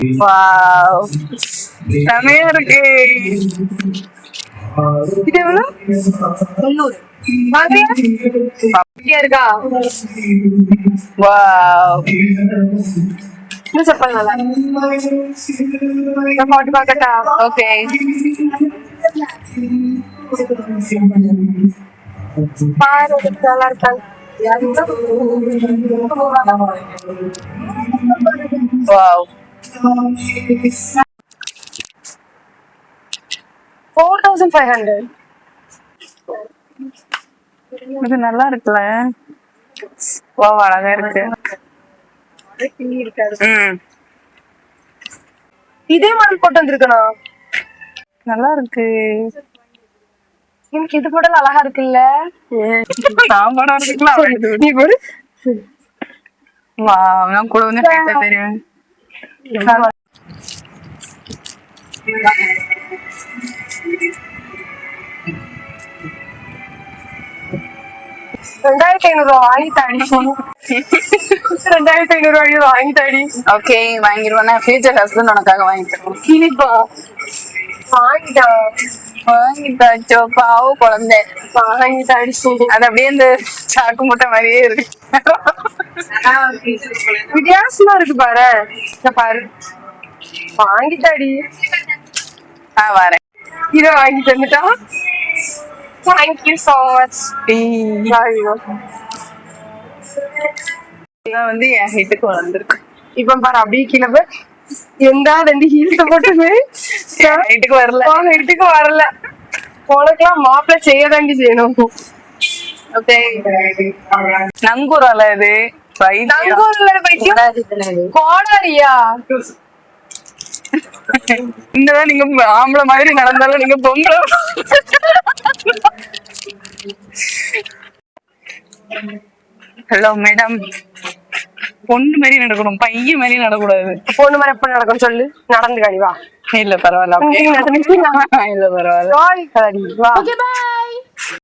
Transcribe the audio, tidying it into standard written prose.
Wow, செமையா இருக்கு. இது எவ்வளவு? 90. வாங்குறியா? அப்படியா இருக்கா? வாவ், இன்னும் செப்பல் நல்லா நான் போட்டு பார்க்கட்டா? ஓகே. பாரு நல்லா இருக்காங்க. வாவ், 4500. இது நல்லா இருக்குல்ல? வாவ், அழகா இருக்கு. இதே மாடல் போட்டு வந்திருக்கணும். நல்லா இருக்கு. எனக்கு இது மாடல் அழகா இருக்குல்ல? நான் படம் இருக்குல்ல. நீ போடு. வாவ், நான் கூட வந்து பேச தெரியும். 2500 வாங்கி தாடி. 2500 வாங்கி தாடி. ஓகே, வாங்கிடுவேன். ஃபியூச்சர் ஹஸ்பண்ட் உனக்காக வாங்கிக்கிறோம். கிளிப்பா வாங்கிட்டா. வாங்கிட்டாச்சோ, பாவ குழந்தை. வாங்கி தாடி. அது அப்படியே இந்த சாக்கு மூட்டை மாதிரியே இருக்கு. வித்தியாசமா இருக்கு பாரு. இந்த பாரு வாங்கி தாடி. வரேன். இத வாங்கி தந்துட்டா. Thank you so much. வந்து என் ஹைட்டுக்கு வந்திருக்கு. இப்ப பாரு அப்படியே கீழே போய் எந்த 2 ஹீல்ஸ் போட்டுமே ஹைட்டுக்கு வரல. ஹைட்டுக்கு வரல. உனக்கெல்லாம் மாப்பிள்ள செய்யதாண்டி செய்யணும். ஓகே, நங்கூரால இது நங்கூர்ல பைத்தியம். கோடாரியா? இங்கதான் நீங்க ஆம்பளை மாதிரி நடந்தாலும் நீங்க பொம்பளை. ஹலோ மேடம், பொண்ணு மாதிரி நடக்கணும், பையன் மாதிரி நடக்கூடாது. பொண்ணு மாதிரி எப்ப நடக்கும் சொல்லு. நடந்து காடி வா. இல்ல பரவாயில்ல. இல்ல பரவாயில்ல. வா.